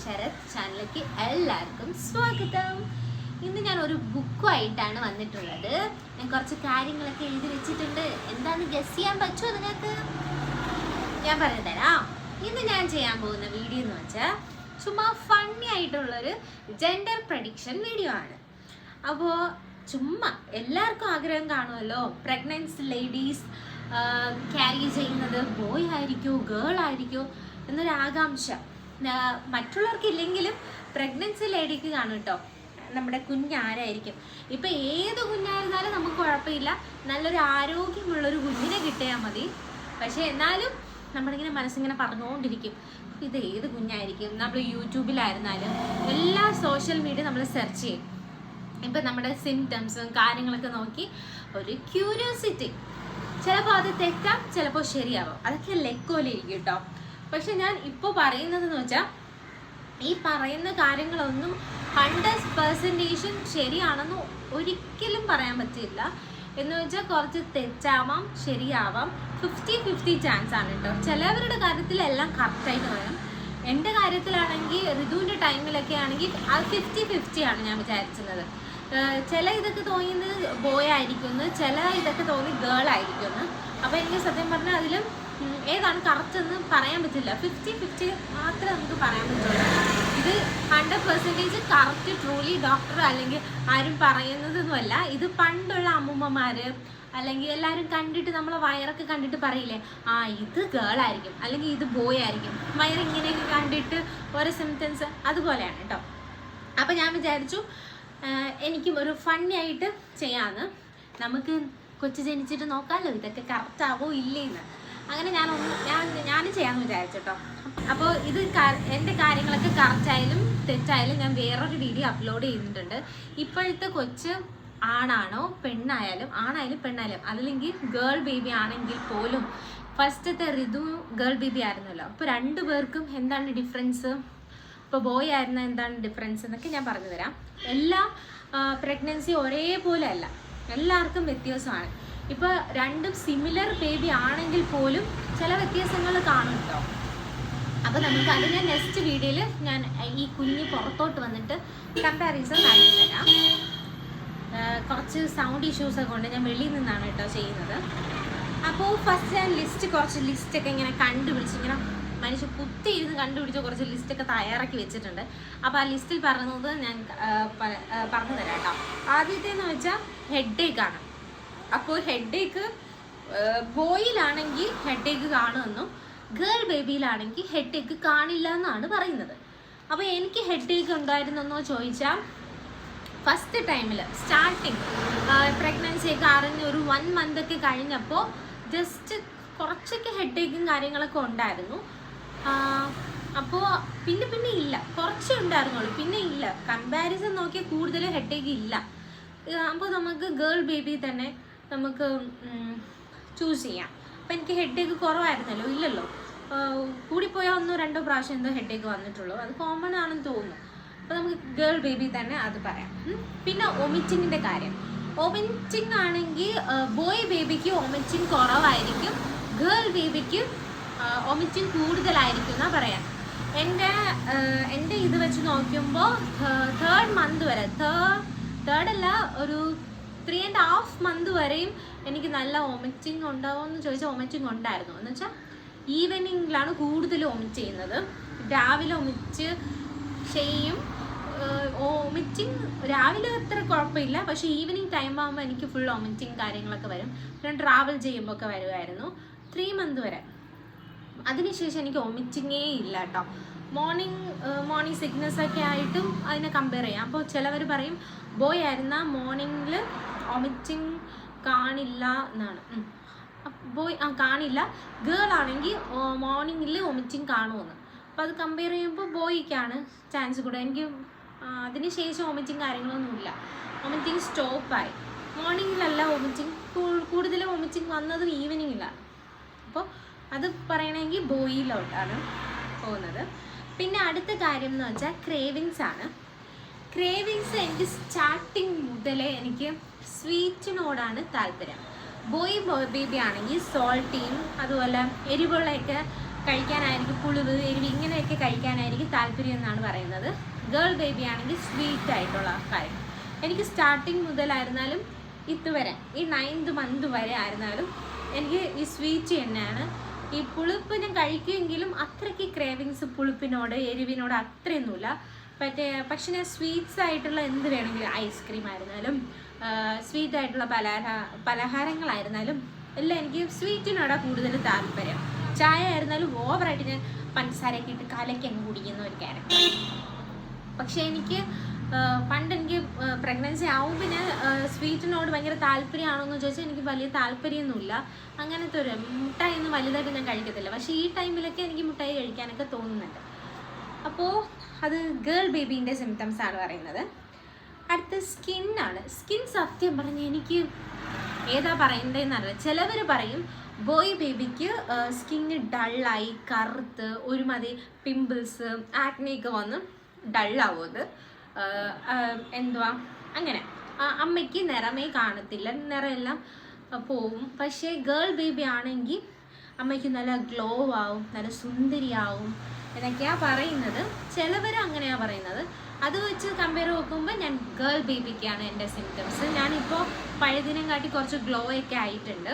ശരത് ചാനലിലേക്ക് എല്ലാവർക്കും സ്വാഗതം. ഇന്ന് ഞാൻ ഒരു ബുക്കുമായിട്ടാണ് വന്നിട്ടുള്ളത്. ഞാൻ കുറച്ച് കാര്യങ്ങളൊക്കെ എഴുതി വെച്ചിട്ടുണ്ട്. എന്താണെന്ന് ഗസ് ചെയ്യാൻ പറ്റുമോ നിങ്ങൾക്ക്? ഞാൻ പറഞ്ഞു തരാം. ഇന്ന് ഞാൻ ചെയ്യാൻ പോകുന്ന വീഡിയോ എന്ന് വെച്ചാൽ ചുമ്മാ ഫണ്ണി ആയിട്ടുള്ളൊരു ജെൻഡർ പ്രഡിക്ഷൻ വീഡിയോ ആണ്. അപ്പോൾ ചുമ്മാ എല്ലാവർക്കും ആഗ്രഹം കാണുമല്ലോ, പ്രഗ്നൻസി ലേഡീസ് ക്യാരി ചെയ്യുന്നത് ബോയ് ആയിരിക്കുമോ ഗേൾ ആയിരിക്കുമോ എന്നൊരു ആകാംക്ഷ മറ്റുള്ളവർക്കില്ലെങ്കിലും പ്രഗ്നൻസി ലേഡിക്ക് കാണും കേട്ടോ. നമ്മുടെ കുഞ്ഞാരായിരിക്കും, ഇപ്പം ഏത് കുഞ്ഞായിരുന്നാലും നമുക്ക് കുഴപ്പമില്ല, നല്ലൊരു ആരോഗ്യമുള്ളൊരു കുഞ്ഞിനെ കിട്ടിയാൽ മതി. പക്ഷേ എന്നാലും നമ്മളിങ്ങനെ മനസ്സിങ്ങനെ പറഞ്ഞുകൊണ്ടിരിക്കും ഇത് ഏത് കുഞ്ഞായിരിക്കും. നമ്മൾ യൂട്യൂബിലായിരുന്നാലും എല്ലാ സോഷ്യൽ മീഡിയ നമ്മൾ സെർച്ച് ചെയ്യും. ഇപ്പം നമ്മുടെ സിംറ്റംസും കാര്യങ്ങളൊക്കെ നോക്കി ഒരു ക്യൂരിയോസിറ്റി. ചിലപ്പോൾ അത് തെറ്റാം, ചിലപ്പോൾ ശരിയാവും. അതൊക്കെ ലെക്കോലിരിക്കും കേട്ടോ. പക്ഷെ ഞാൻ ഇപ്പോൾ പറയുന്നതെന്ന് വെച്ചാൽ ഈ പറയുന്ന കാര്യങ്ങളൊന്നും 100% ശരിയാണെന്ന് ഒരിക്കലും പറയാൻ പറ്റില്ല. എന്ന് വെച്ചാൽ കുറച്ച് തെറ്റാവാം, ശരിയാവാം, 50-50 ചാൻസ് ആണ് കേട്ടോ. ചിലവരുടെ കാര്യത്തിലെല്ലാം കറക്റ്റായിട്ട് വരും. എൻ്റെ കാര്യത്തിലാണെങ്കിൽ ഋതുവിൻ്റെ ടൈമിലൊക്കെ ആണെങ്കിൽ അത് 50-50 ആണ് ഞാൻ വിചാരിച്ചത്. ചില ഇതൊക്കെ തോന്നിയത് ബോയ് ആയിരിക്കുമെന്ന്, ചില ഇതൊക്കെ തോന്നി ഗേൾ ആയിരിക്കുമെന്ന്. അപ്പോൾ എനിക്ക് സത്യം പറഞ്ഞാൽ അതിലും ഏതാണ് കറക്റ്റ് എന്ന് പറയാൻ പറ്റില്ല. 50-50 മാത്രമേ നമുക്ക് പറയാൻ പറ്റുള്ളൂ. ഇത് 100% കറക്റ്റ് ട്രൂലി ഡോക്ടർ അല്ലെങ്കിൽ ആരും പറയുന്നതൊന്നുമല്ല. ഇത് പണ്ടുള്ള അമ്മൂമ്മമാർ അല്ലെങ്കിൽ എല്ലാവരും കണ്ടിട്ട് നമ്മളെ വയറൊക്കെ കണ്ടിട്ട് പറയില്ലേ, ആ ഇത് ഗേൾ ആയിരിക്കും അല്ലെങ്കിൽ ഇത് ബോയ് ആയിരിക്കും, വയറിങ്ങനെയൊക്കെ കണ്ടിട്ട് ഓരോ സിംറ്റംസ് അതുപോലെയാണ് കേട്ടോ. അപ്പോൾ ഞാൻ വിചാരിച്ചു എനിക്കും ഒരു ഫണ്ണി ആയിട്ട് ചെയ്യാമെന്ന്. നമുക്ക് കൊച്ചു ജനിച്ചിട്ട് നോക്കാമല്ലോ ഇതൊക്കെ കറക്റ്റ് ആവോ ഇല്ലേന്ന്. അങ്ങനെ ഞാനും ചെയ്യാമെന്ന് വിചാരിച്ചു കേട്ടോ. അപ്പോൾ ഇത് എൻ്റെ കാര്യങ്ങളൊക്കെ കറക്റ്റായാലും തെറ്റായാലും ഞാൻ വേറൊരു വീഡിയോ അപ്ലോഡ് ചെയ്തിട്ടുണ്ട്. ഇപ്പോഴത്തെ കൊച്ച് ആണാണോ പെണ്ണായാലും, ആണായാലും പെണ്ണായാലും, അതല്ലെങ്കിൽ ഗേൾ ബേബി ആണെങ്കിൽ പോലും ഫസ്റ്റത്തെ ഋതു ഗേൾ ബേബി ആയിരുന്നല്ലോ. അപ്പോൾ രണ്ടു പേർക്കും എന്താണ് ഡിഫറൻസ്, ഇപ്പോൾ ബോയ് ആയിരുന്ന എന്താണ് ഡിഫറൻസ് എന്നൊക്കെ ഞാൻ പറഞ്ഞു തരാം. എല്ലാം പ്രഗ്നൻസി ഒരേപോലെ അല്ല, എല്ലാവർക്കും വ്യത്യാസമാണ്. ഇപ്പോൾ രണ്ടും സിമിലർ ബേബി ആണെങ്കിൽ പോലും ചില വ്യത്യാസങ്ങൾ കാണും കേട്ടോ. അപ്പോൾ നമുക്ക് അതിനെ നെക്സ്റ്റ് വീഡിയോയിൽ ഞാൻ ഈ കുഞ്ഞ് പുറത്തോട്ട് വന്നിട്ട് കമ്പാരിസൺ കാണിച്ചു തരാം. കുറച്ച് സൗണ്ട് ഇഷ്യൂസൊക്കെ കൊണ്ട് ഞാൻ വെളിയിൽ നിന്നാണ് കേട്ടോ ചെയ്യുന്നത്. അപ്പോൾ ഫസ്റ്റ് ഞാൻ കുറച്ച് ലിസ്റ്റൊക്കെ ഇങ്ങനെ കണ്ടുപിടിച്ച്, ഇങ്ങനെ മനുഷ്യ കുത്തിയിരുന്ന് കണ്ടുപിടിച്ച കുറച്ച് ലിസ്റ്റൊക്കെ തയ്യാറാക്കി വെച്ചിട്ടുണ്ട്. അപ്പോൾ ആ ലിസ്റ്റിൽ പറഞ്ഞത് ഞാൻ പറഞ്ഞു തരാം കേട്ടോ. ആദ്യത്തേന്ന് വെച്ചാൽ ഹെഡേക്കാണ്. അപ്പോൾ ഹെഡേക്ക് ബോയിലാണെങ്കിൽ ഹെഡേക്ക് കാണുമെന്നും ഗേൾ ബേബിയിലാണെങ്കിൽ ഹെഡേക്ക് കാണില്ല എന്നാണ് പറയുന്നത്. അപ്പോൾ എനിക്ക് ഹെഡേക്ക് ഉണ്ടായിരുന്നെന്നോ ചോദിച്ചാൽ ഫസ്റ്റ് ടൈമിൽ സ്റ്റാർട്ടിങ് പ്രഗ്നൻസിയൊക്കെ അറിഞ്ഞ് ഒരു 1 month ഒക്കെ കഴിഞ്ഞപ്പോൾ ജസ്റ്റ് കുറച്ചൊക്കെ ഹെഡേക്കും കാര്യങ്ങളൊക്കെ ഉണ്ടായിരുന്നു. അപ്പോൾ പിന്നെ ഇല്ല, കുറച്ചേ ഉണ്ടായിരുന്നുള്ളൂ, പിന്നെ ഇല്ല. കമ്പാരിസൺ നോക്കിയാൽ കൂടുതൽ ഹെഡേക്ക് ഇല്ല. അപ്പോൾ നമുക്ക് ഗേൾ ബേബി തന്നെ നമുക്ക് ചൂസ് ചെയ്യാം. അപ്പോൾ എനിക്ക് ഹെഡേക്ക് കുറവായിരുന്നല്ലോ, ഇല്ലല്ലോ, കൂടിപ്പോയാൽ 1-2 പ്രാവശ്യം എന്തോ ഹെഡേക്ക് വന്നിട്ടുള്ളൂ. അത് കോമൺ ആണെന്ന് തോന്നുന്നു. അപ്പോൾ നമുക്ക് ഗേൾ ബേബി തന്നെ അത് പറയാം. പിന്നെ വൊമിറ്റിങ്ങിൻ്റെ കാര്യം. വൊമിറ്റിംഗ് ആണെങ്കിൽ ബോയ് ബേബിക്ക് വൊമിറ്റിംഗ് കുറവായിരിക്കും, ഗേൾ ബേബിക്ക് വൊമിറ്റിംഗ് കൂടുതലായിരിക്കും എന്നാണ് പറയാം. എൻ്റെ ഇത് വെച്ച് നോക്കുമ്പോൾ 3rd month വരെ, തേർഡല്ല, ഒരു 3.5 month വരെയും എനിക്ക് നല്ല വൊമിറ്റിംഗ് ഉണ്ടാവുമെന്ന് ചോദിച്ചാൽ വൊമിറ്റിംഗ് ഉണ്ടായിരുന്നു. എന്ന് വെച്ചാൽ ഈവനിങ്ങിലാണ് കൂടുതൽ വൊമിറ്റ് ചെയ്യുന്നത്. രാവിലെ വൊമിറ്റ് ചെയ്യും, വൊമിറ്റിംഗ് രാവിലെ അത്ര കുഴപ്പമില്ല, പക്ഷേ ഈവനിങ് ടൈം ആകുമ്പോൾ എനിക്ക് ഫുൾ വൊമിറ്റിംഗ് കാര്യങ്ങളൊക്കെ വരും. ഞാൻ ട്രാവൽ ചെയ്യുമ്പോൾ ഒക്കെ വരുമായിരുന്നു 3 month വരെ. അതിനുശേഷം എനിക്ക് വൊമിറ്റിങ്ങേ ഇല്ല കേട്ടോ. മോർണിംഗ് സിക്നെസ് ഒക്കെ ആയിട്ടും അതിനെ കമ്പയർ ചെയ്യാം. അപ്പോൾ ചിലവർ പറയും ബോയ് ആയിരുന്ന മോർണിംഗിൽ വൊമിറ്റിംഗ് കാണില്ല എന്നാണ്. ബോയ് കാണില്ല, ഗേൾ ആണെങ്കിൽ മോർണിംഗിൽ വൊമിറ്റിംഗ് കാണുമെന്ന്. അപ്പോൾ അത് കമ്പയർ ചെയ്യുമ്പോൾ ബോയ്ക്കാണ് ചാൻസ് കൂടെ. എനിക്ക് അതിനുശേഷം വൊമിറ്റിംഗ് കാര്യങ്ങളൊന്നുമില്ല, വൊമിറ്റിംഗ് സ്റ്റോപ്പായി. മോർണിംഗിലല്ല വൊമിറ്റിംഗ്, കൂടുതൽ വൊമിറ്റിംഗ് വന്നതും ഈവനിങ്ങിലാണ്. അപ്പോൾ അത് പറയണമെങ്കിൽ ബോയിലോട്ടാണ് പോകുന്നത്. പിന്നെ അടുത്ത കാര്യം എന്ന് വെച്ചാൽ ക്രേവിങ്സ് ആണ്. ക്രേവിങ്സ് എനിക്ക് സ്റ്റാർട്ടിങ് മുതലേ എനിക്ക് സ്വീറ്റിനോടാണ് താല്പര്യം. ബോയ് ബേബി ആണെങ്കിൽ സോൾട്ടിയും അതുപോലെ എരിവുള്ളയൊക്കെ കഴിക്കാനായിരിക്കും, പുളിവ് എരിവ് ഇങ്ങനെയൊക്കെ കഴിക്കാനായിരിക്കും താല്പര്യം എന്നാണ് പറയുന്നത്. ഗേൾ ബേബി ആണെങ്കിൽ സ്വീറ്റ് ആയിട്ടുള്ള കാര്യം. എനിക്ക് സ്റ്റാർട്ടിങ് മുതലായിരുന്നാലും ഇതുവരെ ഈ 9th month വരെ ആയിരുന്നാലും എനിക്ക് ഈ സ്വീറ്റ് തന്നെയാണ്. ഈ പുളിപ്പ് ഞാൻ കഴിക്കുമെങ്കിലും അത്രയ്ക്ക് ക്രേവിങ്സ് പുളിപ്പിനോട് എരിവിനോട് അത്രയൊന്നുമില്ല. പക്ഷെ ഞാൻ സ്വീറ്റ്സ് ആയിട്ടുള്ള എന്ത് വേണമെങ്കിലും, ഐസ്ക്രീം ആയിരുന്നാലും സ്വീറ്റ് ആയിട്ടുള്ള പലഹാരങ്ങളായിരുന്നാലും എല്ലാം എനിക്ക് സ്വീറ്റിനോടാണ് കൂടുതൽ താല്പര്യം. ചായ ആയിരുന്നാലും ഓവറായിട്ട് ഞാൻ പഞ്ചസാരയൊക്കെ ഇട്ട് കലക്കി അങ്ങ് കുടിക്കുന്ന ഒരു ക്യാരക്ടർ. പക്ഷേ എനിക്ക് പണ്ട് എനിക്ക് പ്രഗ്നൻസി ആവുമ്പോൾ ഞാൻ സ്വീറ്റിനോട് ഭയങ്കര താല്പര്യമാണോ എന്ന് ചോദിച്ചാൽ എനിക്ക് വലിയ താല്പര്യമൊന്നുമില്ല. അങ്ങനത്തെ ഒരു മുട്ടായി ഒന്നും വലുതായിട്ട് ഞാൻ കഴിക്കത്തില്ല. പക്ഷേ ഈ ടൈമിലൊക്കെ എനിക്ക് മുട്ടായി കഴിക്കാനൊക്കെ തോന്നുന്നുണ്ട്. അപ്പോൾ അത് ഗേൾ ബേബീൻ്റെ സിംറ്റംസ് ആണ് പറയുന്നത്. അടുത്ത സ്കിന്നാണ്. സ്കിൻ സത്യം പറഞ്ഞാൽ എനിക്ക് ഏതാ പറയേണ്ടതെന്നറിയില്ല. ചിലവർ പറയും ബോയ് ബേബിക്ക് സ്കിന്ന് ഡള്ളായി കറുത്ത് ഒരുമാതിരി പിമ്പിൾസ് ആക്നെയൊക്കെ വന്ന് ഡള്ളാവും. അത് എന്തുവാ അങ്ങനെ അമ്മയ്ക്ക് നിറമേ കാണത്തില്ല, നിറമെല്ലാം പോവും. പക്ഷേ ഗേൾ ബേബി ആണെങ്കിൽ അമ്മയ്ക്ക് നല്ല ഗ്ലോ ആവും, നല്ല സുന്ദരിയാവും എന്നൊക്കെയാണ് പറയുന്നത്. ചിലവർ അങ്ങനെയാണ് പറയുന്നത്. അത് വെച്ച് കമ്പയർ നോക്കുമ്പോൾ ഞാൻ ഗേൾ ബേബിക്കാണ് എൻ്റെ സിംറ്റംസ്. ഞാനിപ്പോൾ പഴയതിനും കാട്ടി കുറച്ച് ഗ്ലോ ഒക്കെ ആയിട്ടുണ്ട്,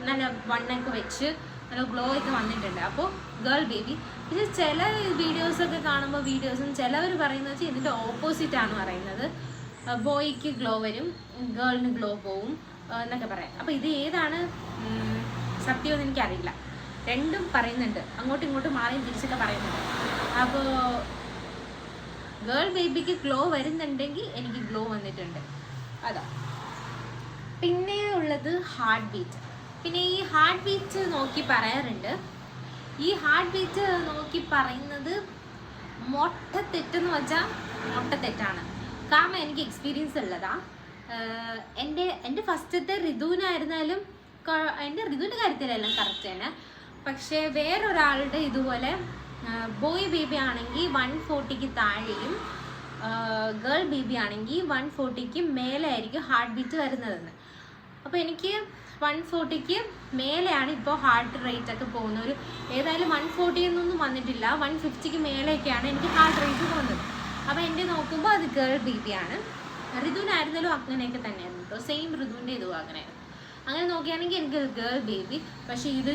നല്ല വണ്ണൊക്കെ വെച്ച് നല്ല ഗ്ലോ ഒക്കെ വന്നിട്ടുണ്ട്. അപ്പോൾ ഗേൾ ബേബി. പക്ഷേ ചില വീഡിയോസൊക്കെ കാണുമ്പോൾ ചിലവർ പറയുന്നത് വെച്ചാൽ ഇതിൻ്റെ ഓപ്പോസിറ്റാണ് പറയുന്നത്. ബോയ്ക്ക് ഗ്ലോ വരും, ഗേളിന് ഗ്ലോ പോവും എന്നൊക്കെ പറയാം. അപ്പോൾ ഇത് ഏതാണ് സത്യമെന്ന് എനിക്കറിയില്ല. രണ്ടും പറയുന്നുണ്ട്, അങ്ങോട്ടും ഇങ്ങോട്ടും മാറിയും തിരിച്ചൊക്കെ പറയുന്നുണ്ട്. അപ്പോൾ ഗേൾ ബേബിക്ക് ഗ്ലോ വരുന്നുണ്ടെങ്കിൽ എനിക്ക് ഗ്ലോ വന്നിട്ടുണ്ട്, അതാ. പിന്നെ ഉള്ളത് ഹാർട്ട് ബീറ്റ്. പിന്നെ ഈ ഹാർട്ട് ബീറ്റ് നോക്കി പറയാറുണ്ട്. ഈ ഹാർട്ട് ബീറ്റ് നോക്കി പറയുന്നത് മൊട്ട തെറ്റെന്ന് വെച്ചാൽ മൊട്ട തെറ്റാണ്. കാരണം എനിക്ക് എക്സ്പീരിയൻസ് ഉള്ളതാ. എൻ്റെ ഫസ്റ്റത്തെ ഋതുവിനായിരുന്നാലും എൻ്റെ ഋതുവിൻ്റെ കാര്യത്തിലെല്ലാം കറക്റ്റ് തന്നെ. പക്ഷേ വേറൊരാളുടെ ഇതുപോലെ ബോയ് ബേബി ആണെങ്കിൽ 140ക്ക് താഴെയും ഗേൾ ബേബി ആണെങ്കിൽ 140ക്ക് മേലെ ആയിരിക്കും ഹാർട്ട് ബീറ്റ് വരുന്നതെന്ന്. അപ്പോൾ എനിക്ക് 140ക്ക് മേലെയാണ് ഇപ്പോൾ ഹാർട്ട് റേറ്റ് ഒക്കെ പോകുന്നത്. ഒരു ഏതായാലും 140 എന്നൊന്നും വന്നിട്ടില്ല, 150ക്ക് മേലെയൊക്കെയാണ് എനിക്ക് ഹാർട്ട് റേറ്റ് പോകുന്നത്. അപ്പോൾ എൻ്റെ നോക്കുമ്പോൾ അത് ഗേൾ ബേബിയാണ്. ഋതുവിനായിരുന്നാലും അങ്ങനെയൊക്കെ തന്നെയായിരുന്നു കേട്ടോ, സെയിം ഋതുവിൻ്റെ ഇതും അങ്ങനെയായിരുന്നു. അങ്ങനെ നോക്കുകയാണെങ്കിൽ എനിക്ക് ഗേൾ ബേബി. പക്ഷേ ഇത്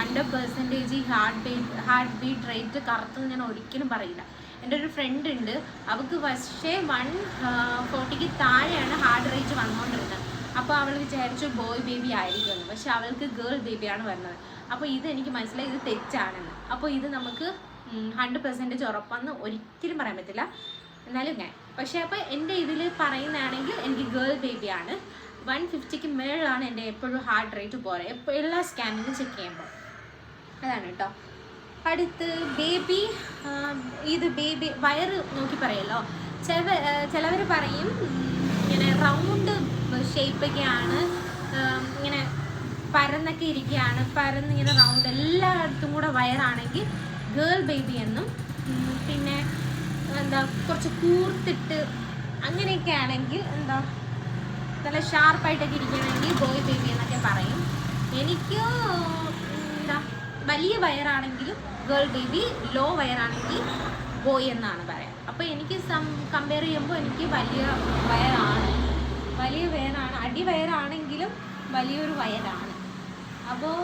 100% ഈ ഹാർട്ട് ബീറ്റ് റേറ്റ് കറക്റ്റ് ഞാൻ ഒരിക്കലും പറയില്ല. എൻ്റെ ഒരു ഫ്രണ്ട് ഉണ്ട്, അവൾക്ക് പക്ഷേ 140ക്ക് താഴെയാണ് ഹാർട്ട് റേറ്റ് വന്നുകൊണ്ടിരുന്നത്. അപ്പോൾ അവൾ വിചാരിച്ചു ബോയ് ബേബി ആയിരിക്കുമെന്ന്. പക്ഷെ അവൾക്ക് ഗേൾ ബേബിയാണ് വരുന്നത്. അപ്പോൾ ഇത് എനിക്ക് മനസ്സിലായി ഇത് തെറ്റാണെന്ന്. അപ്പോൾ ഇത് നമുക്ക് 100% ഉറപ്പെന്ന് ഒരിക്കലും പറയാൻ പറ്റില്ല, എന്നാലും ഞാൻ. പക്ഷേ അപ്പോൾ എൻ്റെ ഇതിൽ പറയുന്നതാണെങ്കിൽ എനിക്ക് ഗേൾ ബേബിയാണ്. 150ക്ക് മേളിലാണ് എൻ്റെ എപ്പോഴും ഹാർട്ട് റേറ്റ് പോലെ എല്ലാ സ്കാനിങ്ങും ചെക്ക് ചെയ്യുമ്പോൾ. അതാണ് കേട്ടോ. അടുത്ത് ബേബി. ഇത് ബേബി വയറ് നോക്കി പറയുമല്ലോ. ചിലവർ പറയും ഇങ്ങനെ റൗണ്ട് ഷേപ്പൊക്കെയാണ്, ഇങ്ങനെ പരന്നൊക്കെ ഇരിക്കുകയാണ്, പരന്നിങ്ങനെ റൗണ്ട് എല്ലായിടത്തും കൂടെ വയറാണെങ്കിൽ ഗേൾ ബേബി എന്നും, പിന്നെ എന്താ കുറച്ച് കൂർത്തിട്ട് അങ്ങനെയൊക്കെ ആണെങ്കിൽ എന്താ നല്ല ഷാർപ്പായിട്ടൊക്കെ ഇരിക്കുകയാണെങ്കിൽ ബോയ് ബേബി എന്നൊക്കെ പറയും. എനിക്ക് എന്താ വലിയ വയറാണെങ്കിലും ഗേൾ ബേബി, ലോ വയറാണെങ്കിൽ ബോയ് എന്നാണ് പറയാം. അപ്പോൾ എനിക്ക് കമ്പയർ ചെയ്യുമ്പോൾ എനിക്ക് വലിയ വയറാണ്, അടിവയറാണെങ്കിലും വലിയൊരു വയറാണ്. അപ്പോൾ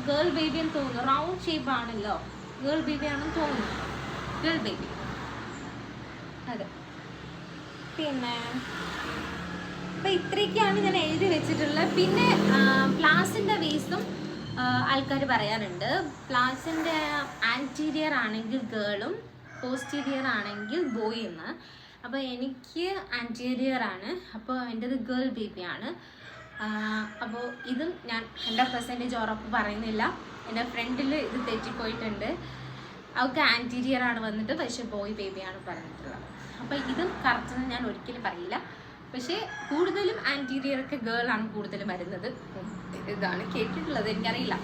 ഗേൾ ബേബി എന്ന് തോന്നുന്നു. റൗണ്ട് ഷേപ്പ് ആണല്ലോ, ഗേൾ ബേബി ആണെന്ന് തോന്നുന്നു. ഗേൾ ബേബി അതെ. പിന്നെ അപ്പോൾ ഇത്രയൊക്കെയാണ് ഞാൻ എഴുതി വെച്ചിട്ടുള്ളത്. പിന്നെ പ്ലാസിൻ്റെ വേസും ആൾക്കാർ പറയാറുണ്ട്. പ്ലാസിൻ്റെ ആൻറ്റീരിയർ ആണെങ്കിൽ ഗേളും പോസ്റ്റീരിയർ ആണെങ്കിൽ ബോയ് എന്ന്. അപ്പോൾ എനിക്ക് ആൻറ്റീരിയർ ആണ്, അപ്പോൾ എൻ്റെത് ഗേൾ ബേബിയാണ്. അപ്പോൾ ഇതും ഞാൻ 100% ഉറപ്പ് പറയുന്നില്ല. എൻ്റെ ഫ്രണ്ടിൽ ഇത് തെറ്റിപ്പോയിട്ടുണ്ട്. അവൾക്ക് ആൻറ്റീരിയർ ആണ് വന്നിട്ട്, പക്ഷേ ബോയ് ബേബിയാണ് പറഞ്ഞിട്ടുള്ളത്. അപ്പോൾ ഇതും കറക്റ്റ് ഞാൻ ഒരിക്കലും പറയില്ല. പക്ഷേ കൂടുതലും ആൻറ്റീരിയറൊക്കെ ഗേളാണ് കൂടുതലും വരുന്നത്. ഇതാണ് കേട്ടിട്ടുള്ളത്, എനിക്കറിയില്ല.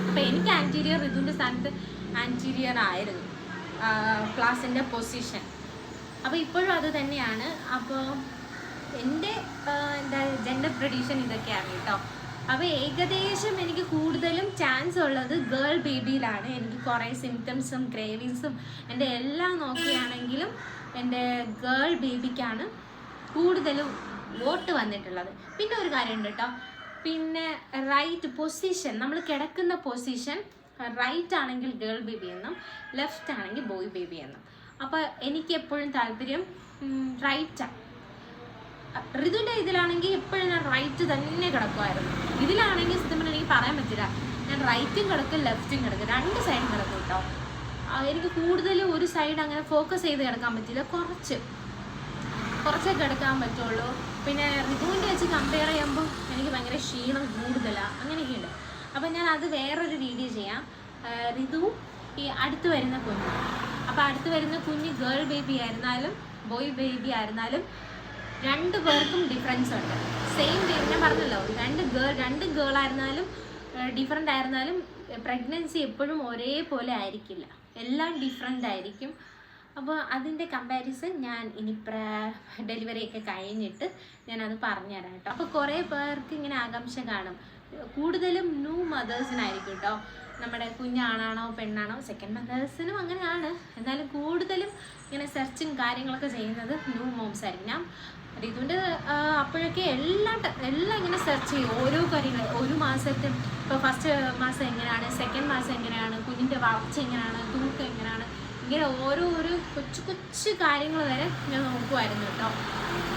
അപ്പോൾ എനിക്ക് ആൻറ്റീരിയർ ഇതിൻ്റെ സ്ഥാനത്ത് ആൻറ്റീരിയർ ആയിരുന്നു പ്ലാസിൻ്റെ പൊസിഷൻ. അപ്പോൾ ഇപ്പോഴും അത് തന്നെയാണ്. അപ്പോൾ എൻ്റെ എന്താ ജെൻഡർ പ്രഡിക്ഷൻ ഇതൊക്കെയാണ് കേട്ടോ. അപ്പോൾ ഏകദേശം എനിക്ക് കൂടുതലും ചാൻസ് ഉള്ളത് ഗേൾ ബേബിയിലാണ്. എനിക്ക് കുറേ സിംറ്റംസും ക്രേവിങ്സും എൻ്റെ എല്ലാം നോക്കുകയാണെങ്കിലും എൻ്റെ ഗേൾ ബേബിക്കാണ് കൂടുതലും വോട്ട് വന്നിട്ടുള്ളത്. പിന്നെ ഒരു കാര്യമുണ്ട് കേട്ടോ, പിന്നെ റൈറ്റ് പൊസിഷൻ, നമ്മൾ കിടക്കുന്ന പൊസിഷൻ റൈറ്റ് ആണെങ്കിൽ ഗേൾ ബേബി എന്നും ലെഫ്റ്റ് ആണെങ്കിൽ ബോയ് ബേബി എന്നും. അപ്പോൾ എനിക്ക് എപ്പോഴും താല്പര്യം റൈറ്റാണ്. ഋതുവിൻ്റെ ഇതിലാണെങ്കിൽ എപ്പോഴും ഞാൻ റൈറ്റ് തന്നെ കിടക്കുമായിരുന്നു. ഇതിലാണെങ്കിൽ സത്യം പറഞ്ഞാൽ എനിക്ക് പറയാൻ പറ്റില്ല, ഞാൻ റൈറ്റും കിടക്കും ലെഫ്റ്റും കിടക്കും, രണ്ട് സൈഡും കിടക്കും കേട്ടോ. എനിക്ക് കൂടുതലും ഒരു സൈഡ് അങ്ങനെ ഫോക്കസ് ചെയ്ത് കിടക്കാൻ പറ്റില്ല, കുറച്ചേ കിടക്കാൻ പറ്റുള്ളൂ. പിന്നെ ഋതുവിൻ്റെ വെച്ച് കമ്പയർ ചെയ്യുമ്പോൾ എനിക്ക് ഭയങ്കര ക്ഷീണം കൂടുതലാണ്, അങ്ങനെയൊക്കെയുണ്ട്. അപ്പം ഞാൻ അത് വേറൊരു വീഡിയോ ചെയ്യാം. ഋതു ഈ അടുത്ത് വരുന്ന കുഞ്ഞ്, അപ്പോൾ അടുത്ത് വരുന്ന കുഞ്ഞ് ഗേൾ ബേബി ആയിരുന്നാലും ബോയ് ബേബി ആയിരുന്നാലും രണ്ട് പേർക്കും ഡിഫറൻസ് ഉണ്ട്. സെയിം ഞാൻ പറഞ്ഞല്ലോ, രണ്ട് ഗേൾ ആയിരുന്നാലും ഡിഫറെൻ്റ് ആയിരുന്നാലും പ്രഗ്നൻസി എപ്പോഴും ഒരേപോലെ ആയിരിക്കില്ല, എല്ലാം ഡിഫറെൻ്റ് ആയിരിക്കും. അപ്പോൾ അതിൻ്റെ കമ്പാരിസൺ ഞാൻ ഇനി ഡെലിവറിയൊക്കെ കഴിഞ്ഞിട്ട് ഞാനത് പറഞ്ഞുതരാം കേട്ടോ. അപ്പോൾ കുറേ പേർക്ക് ഇങ്ങനെ ആകാംക്ഷ കാണും, കൂടുതലും ന്യൂ മദേഴ്സിനായിരിക്കും കേട്ടോ. നമ്മുടെ കുഞ്ഞാണാണോ പെണ്ണാണോ, സെക്കൻഡ് മദേഴ്സിനും അങ്ങനെയാണ്, എന്നാലും കൂടുതലും ഇങ്ങനെ സെർച്ചും കാര്യങ്ങളൊക്കെ ചെയ്യുന്നത് ന്യൂ മോംസ് ആയിരിക്കും. ഞാൻ ഋതുവിൻ്റെ അപ്പോഴൊക്കെ എല്ലാം ഇങ്ങനെ സെർച്ച് ചെയ്യും, ഓരോ കാര്യങ്ങൾ. ഒരു മാസത്തെ ഇപ്പോൾ ഫസ്റ്റ് മാസം എങ്ങനെയാണ്, സെക്കൻഡ് മാസം എങ്ങനെയാണ്, കുഞ്ഞിൻ്റെ വളർച്ച എങ്ങനെയാണ്, തൂക്കം എങ്ങനെയാണ്, ഇങ്ങനെ ഓരോ കൊച്ചു കാര്യങ്ങൾ വരെ ഞാൻ നോക്കുമായിരുന്നു കേട്ടോ.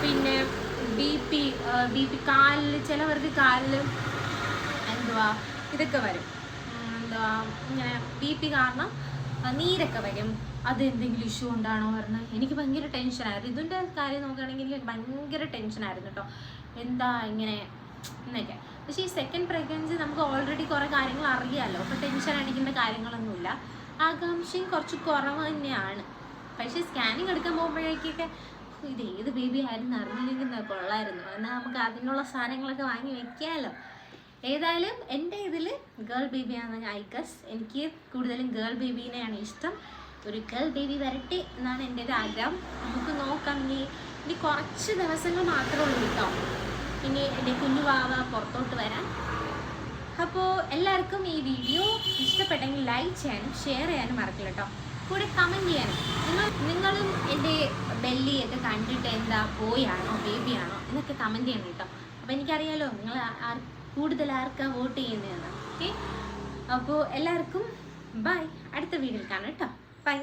പിന്നെ ബി പി കാലിൽ, ചിലവർക്ക് കാലിൽ ഇതൊക്കെ വരും, ഇങ്ങനെ ബി പി കാരണം നീരൊക്കെ വരും. അത് എന്തെങ്കിലും ഇഷ്യൂ ഉണ്ടാണോ പറഞ്ഞാൽ എനിക്ക് ഭയങ്കര ടെൻഷനായിരുന്നു. ഇതിൻ്റെ കാര്യം നോക്കുകയാണെങ്കിൽ എനിക്ക് ഭയങ്കര ടെൻഷനായിരുന്നു കേട്ടോ, എന്താ ഇങ്ങനെ എന്നൊക്കെ. പക്ഷേ ഈ സെക്കൻഡ് പ്രഗ്നൻസി നമുക്ക് ഓൾറെഡി കുറേ കാര്യങ്ങൾ അറിയാമല്ലോ, അപ്പോൾ ടെൻഷൻ അടിക്കേണ്ട കാര്യങ്ങളൊന്നുമില്ല. ആകാംക്ഷയും കുറച്ച് കുറവ് തന്നെയാണ്. പക്ഷേ സ്കാനിങ് എടുക്കാൻ പോകുമ്പോഴേക്കൊക്കെ ഇത് ഏത് ബേബി ആയിരുന്നു അറിഞ്ഞില്ലെങ്കിൽ കൊള്ളായിരുന്നു, എന്നാൽ നമുക്ക് അതിനുള്ള സാധനങ്ങളൊക്കെ വാങ്ങി വെക്കാമല്ലോ. ഏതായാലും എൻ്റെ ഇതിൽ ഗേൾ ബേബിയാണ് ഐക്കസ്. എനിക്ക് കൂടുതലും ഗേൾ ബേബീനെയാണ് ഇഷ്ടം. ഒരു ഗേൾ ബേബി വരട്ടെ എന്നാണ് എൻ്റെ ഒരു ആഗ്രഹം. നമുക്ക് നോക്കാം, ഇനി കുറച്ച് ദിവസങ്ങൾ മാത്രമേ ഉള്ളൂ കേട്ടോ, ഇനി എൻ്റെ കുഞ്ഞു വാവ പുറത്തോട്ട് വരാൻ. അപ്പോൾ എല്ലാവർക്കും ഈ വീഡിയോ ഇഷ്ടപ്പെട്ടെങ്കിൽ ലൈക്ക് ചെയ്യാനും ഷെയർ ചെയ്യാനും മറക്കില്ല കേട്ടോ, കൂടെ കമൻറ്റ് ചെയ്യാനും. നിങ്ങളും എൻ്റെ ബെല്ലിയൊക്കെ കണ്ടിട്ട് എന്താ ബോയാണോ ബേബിയാണോ എന്നൊക്കെ കമൻറ്റ് ചെയ്യണം കേട്ടോ. അപ്പോൾ എനിക്കറിയാലോ നിങ്ങൾ കൂടുതൽ ആർക്കാണ് വോട്ട് ചെയ്യുന്നതെന്ന്. ഓക്കെ, അപ്പോൾ എല്ലാവർക്കും ബൈ, അടുത്ത വീഡിയോയിൽ കാണാം കേട്ടോ, ബൈ.